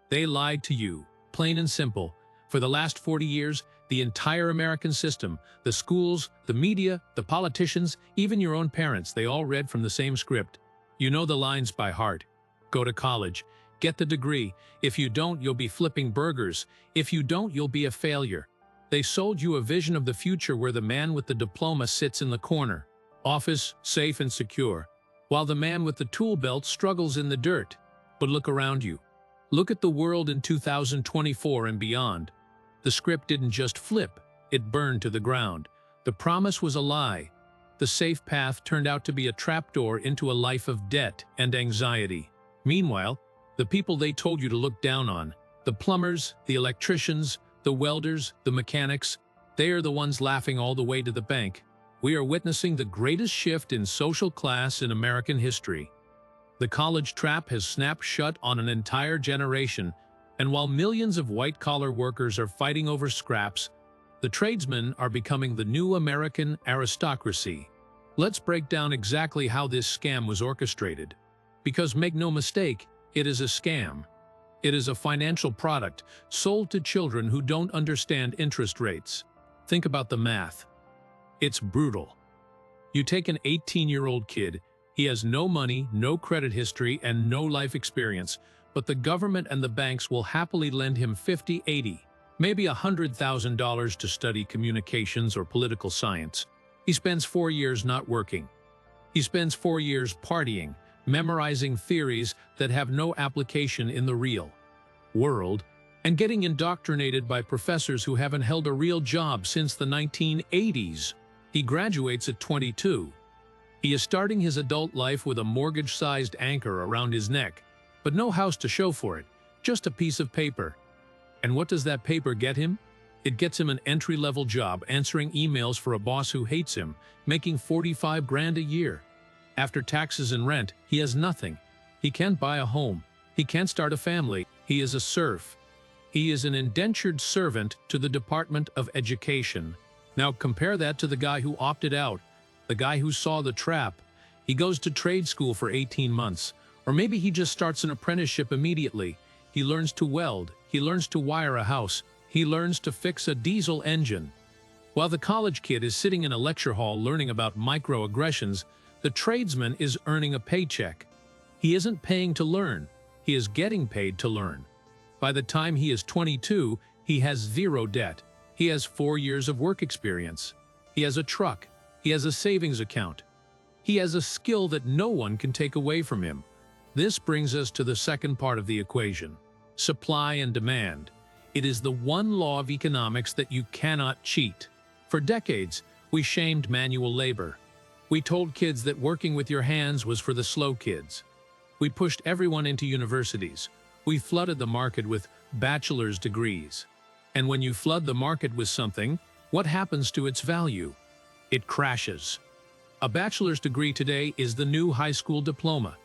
They lied to you, plain and simple. For the last 40 years, the entire American system, the schools, the media, the politicians, even your own parents, they all read from the same script. You know the lines by heart. Go to college. Get the degree. If you don't, you'll be flipping burgers. If you don't, you'll be a failure. They sold you a vision of the future where the man with the diploma sits in the corner, office, safe and secure, while the man with the tool belt struggles in the dirt. But look around you. Look at the world in 2024 and beyond. The script didn't just flip, it burned to the ground. The promise was a lie. The safe path turned out to be a trapdoor into a life of debt and anxiety. Meanwhile, the people they told you to look down on, the plumbers, the electricians, the welders, the mechanics, they are the ones laughing all the way to the bank. We are witnessing the greatest shift in social class in American history. The college trap has snapped shut on an entire generation, and while millions of white-collar workers are fighting over scraps, the tradesmen are becoming the new American aristocracy. Let's break down exactly how this scam was orchestrated. Because make no mistake, it is a scam. It is a financial product sold to children who don't understand interest rates. Think about the math. It's brutal. You take an 18-year-old kid, he has no money, no credit history, and no life experience, but the government and the banks will happily lend him $50, $80, maybe $100,000 to study communications or political science. He spends 4 years not working. He spends 4 years partying, memorizing theories that have no application in the real world, and getting indoctrinated by professors who haven't held a real job since the 1980s. He graduates at 22. He is starting his adult life with a mortgage-sized anchor around his neck, but no house to show for it, just a piece of paper. And what does that paper get him? It gets him an entry-level job answering emails for a boss who hates him, making 45 grand a year. After taxes and rent, he has nothing. He can't buy a home. He can't start a family. He is a serf. He is an indentured servant to the Department of Education. Now compare that to the guy who opted out, the guy who saw the trap. He goes to trade school for 18 months, or maybe he just starts an apprenticeship immediately. He learns to weld, he learns to wire a house, he learns to fix a diesel engine. While the college kid is sitting in a lecture hall learning about microaggressions, the tradesman is earning a paycheck. He isn't paying to learn, he is getting paid to learn. By the time he is 22, he has zero debt. He has 4 years of work experience. He has a truck. He has a savings account. He has a skill that no one can take away from him. This brings us to the second part of the equation: supply and demand. It is the one law of economics that you cannot cheat. For decades, we shamed manual labor. We told kids that working with your hands was for the slow kids. We pushed everyone into universities. We flooded the market with bachelor's degrees. And when you flood the market with something, what happens to its value? It crashes. A bachelor's degree today is the new high school diploma.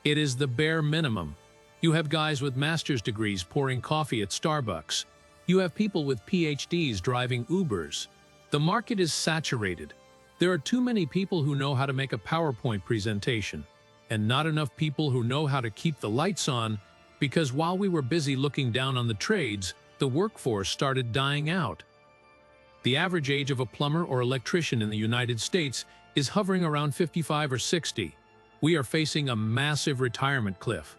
It is the bare minimum. You have guys with master's degrees pouring coffee at Starbucks. You have people with PhDs driving Ubers. The market is saturated. There are too many people who know how to make a PowerPoint presentation, and not enough people who know how to keep the lights on, because while we were busy looking down on the trades, the workforce started dying out. The average age of a plumber or electrician in the United States is hovering around 55 or 60. We are facing a massive retirement cliff.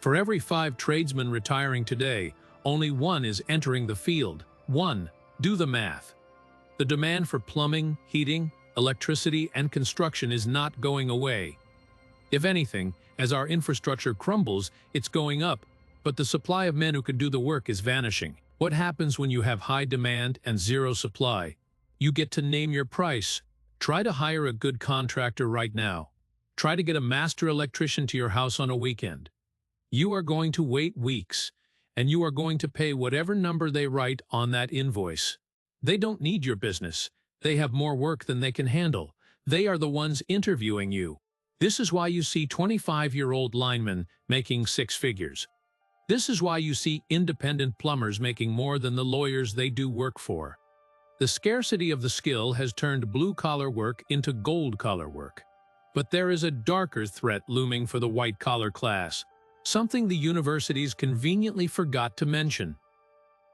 For every 5 tradesmen retiring today, only 1 is entering the field. 1. Do the math. The demand for plumbing, heating, electricity, and construction is not going away. If anything, as our infrastructure crumbles, it's going up, but the supply of men who can do the work is vanishing. What happens when you have high demand and zero supply? You get to name your price. Try to hire a good contractor right now. Try to get a master electrician to your house on a weekend. You are going to wait weeks, and you are going to pay whatever number they write on that invoice. They don't need your business. They have more work than they can handle. They are the ones interviewing you. This is why you see 25-year-old linemen making 6 figures. This is why you see independent plumbers making more than the lawyers they do work for. The scarcity of the skill has turned blue-collar work into gold-collar work. But there is a darker threat looming for the white-collar class. Something the universities conveniently forgot to mention.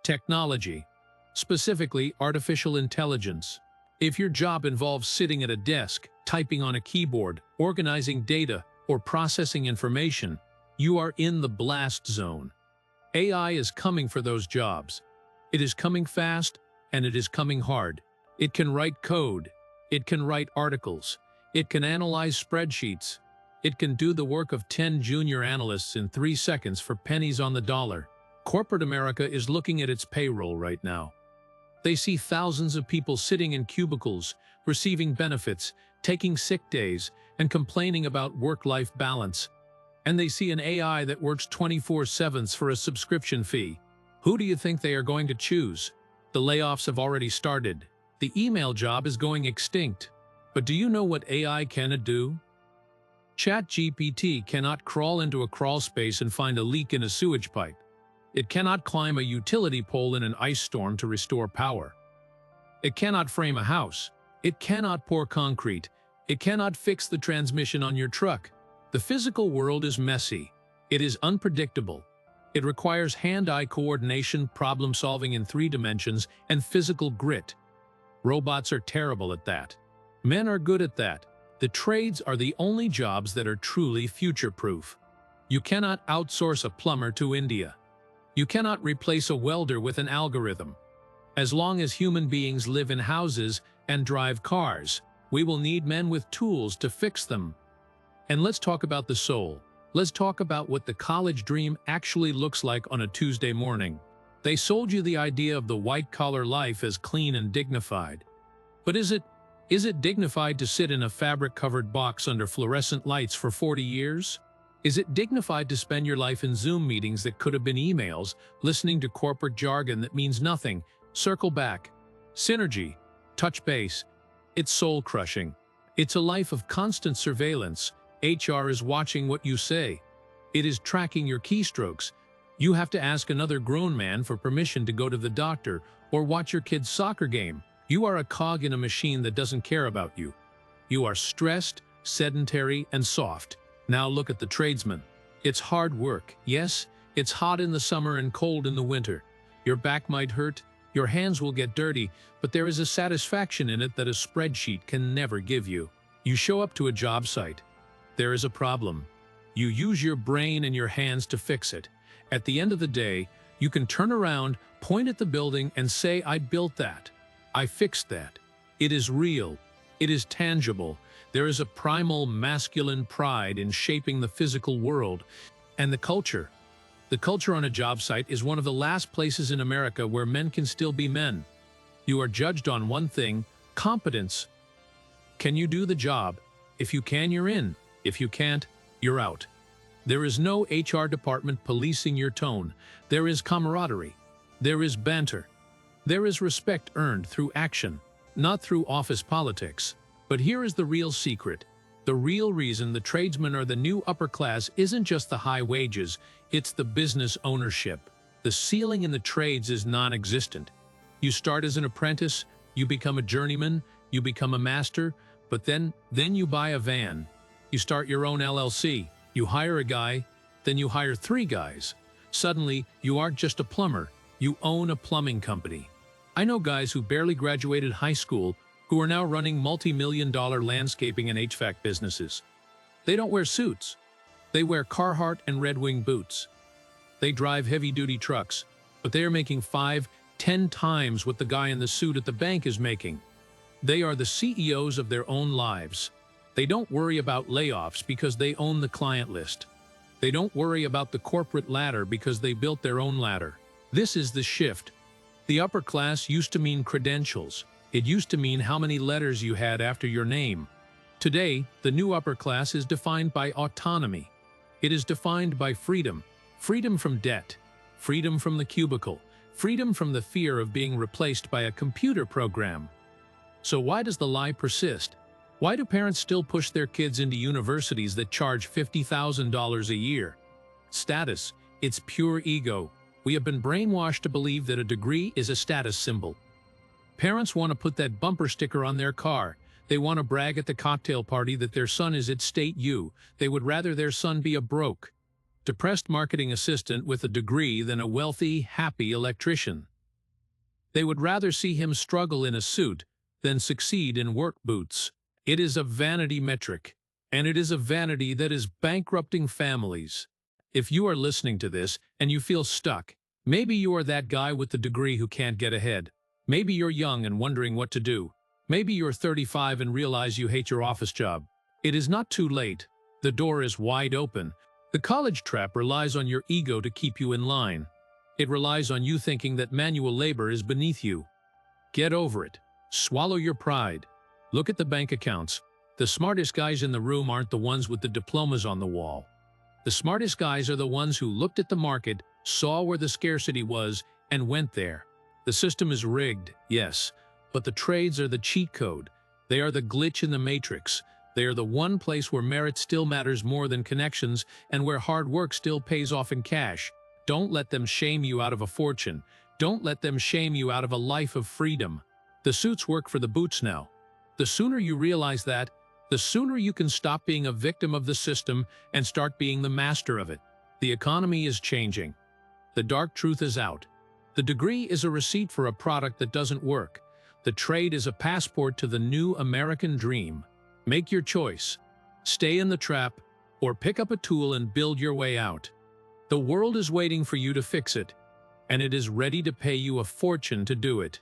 Technology, specifically artificial intelligence. If your job involves sitting at a desk, typing on a keyboard, organizing data, or processing information, you are in the blast zone. AI is coming for those jobs. It is coming fast, and it is coming hard. It can write code. It can write articles. It can analyze spreadsheets. It can do the work of 10 junior analysts in 3 seconds for pennies on the dollar. Corporate America is looking at its payroll right now. They see thousands of people sitting in cubicles, receiving benefits, taking sick days, and complaining about work-life balance. And they see an AI that works 24/7 for a subscription fee. Who do you think they are going to choose? The layoffs have already started. The email job is going extinct. But do you know what AI can do? ChatGPT cannot crawl into a crawl space and find a leak in a sewage pipe. It cannot climb a utility pole in an ice storm to restore power. It cannot frame a house. It cannot pour concrete. It cannot fix the transmission on your truck. The physical world is messy. It is unpredictable. It requires hand-eye coordination, problem-solving in 3 dimensions, and physical grit. Robots are terrible at that. Men are good at that. The trades are the only jobs that are truly future-proof. You cannot outsource a plumber to India. You cannot replace a welder with an algorithm. As long as human beings live in houses and drive cars, we will need men with tools to fix them. And let's talk about the soul. Let's talk about what the college dream actually looks like on a Tuesday morning. They sold you the idea of the white-collar life as clean and dignified. But is it dignified to sit in a fabric-covered box under fluorescent lights for 40 years? Is it dignified to spend your life in Zoom meetings that could have been emails, listening to corporate jargon that means nothing? Circle back. Synergy. Touch base. It's soul-crushing. It's a life of constant surveillance. HR is watching what you say. It is tracking your keystrokes. You have to ask another grown man for permission to go to the doctor or watch your kid's soccer game. You are a cog in a machine that doesn't care about you. You are stressed, sedentary, and soft. Now look at the tradesman. It's hard work, yes, it's hot in the summer and cold in the winter. Your back might hurt, your hands will get dirty, but there is a satisfaction in it that a spreadsheet can never give you. You show up to a job site. There is a problem. You use your brain and your hands to fix it. At the end of the day, you can turn around, point at the building, and say, "I built that. I fixed that." It is real. It is tangible. There is a primal masculine pride in shaping the physical world. And the culture. The culture on a job site is one of the last places in America where men can still be men. You are judged on one thing: competence. Can you do the job? If you can, you're in. If you can't, you're out. There is no HR department policing your tone. There is camaraderie. There is banter. There is respect earned through action, not through office politics. But here is the real secret. The real reason the tradesmen are the new upper class isn't just the high wages, it's the business ownership. The ceiling in the trades is non-existent. You start as an apprentice, you become a journeyman, you become a master, but then you buy a van. You start your own LLC. You hire a guy, then you hire 3 guys. Suddenly, you aren't just a plumber, you own a plumbing company. I know guys who barely graduated high school who are now running multi-million-dollar landscaping and HVAC businesses. They don't wear suits. They wear Carhartt and Red Wing boots. They drive heavy-duty trucks, but they are making 5-10 times what the guy in the suit at the bank is making. They are the CEOs of their own lives. They don't worry about layoffs because they own the client list. They don't worry about the corporate ladder because they built their own ladder. This is the shift. The upper class used to mean credentials. It used to mean how many letters you had after your name. Today, the new upper class is defined by autonomy. It is defined by freedom. Freedom from debt. Freedom from the cubicle. Freedom from the fear of being replaced by a computer program. So why does the lie persist? Why do parents still push their kids into universities that charge $50,000 a year? Status. It's pure ego. We have been brainwashed to believe that a degree is a status symbol. Parents want to put that bumper sticker on their car. They want to brag at the cocktail party that their son is at State U. They would rather their son be a broke. depressed marketing assistant with a degree than a wealthy, happy electrician. They would rather see him struggle in a suit than succeed in work boots. It is a vanity metric, and it is a vanity that is bankrupting families. If you are listening to this and you feel stuck, maybe you are that guy with the degree who can't get ahead. Maybe you're young and wondering what to do. Maybe you're 35 and realize you hate your office job. It is not too late. The door is wide open. The college trap relies on your ego to keep you in line. It relies on you thinking that manual labor is beneath you. Get over it. Swallow your pride. Look at the bank accounts. The smartest guys in the room aren't the ones with the diplomas on the wall. The smartest guys are the ones who looked at the market, saw where the scarcity was, and went there. The system is rigged, yes, but the trades are the cheat code. They are the glitch in the matrix. They are the one place where merit still matters more than connections and where hard work still pays off in cash. Don't let them shame you out of a fortune. Don't let them shame you out of a life of freedom. The suits work for the boots now. The sooner you realize that, the sooner you can stop being a victim of the system and start being the master of it. The economy is changing. The dark truth is out. The degree is a receipt for a product that doesn't work. The trade is a passport to the new American dream. Make your choice. Stay in the trap, or pick up a tool and build your way out. The world is waiting for you to fix it, and it is ready to pay you a fortune to do it.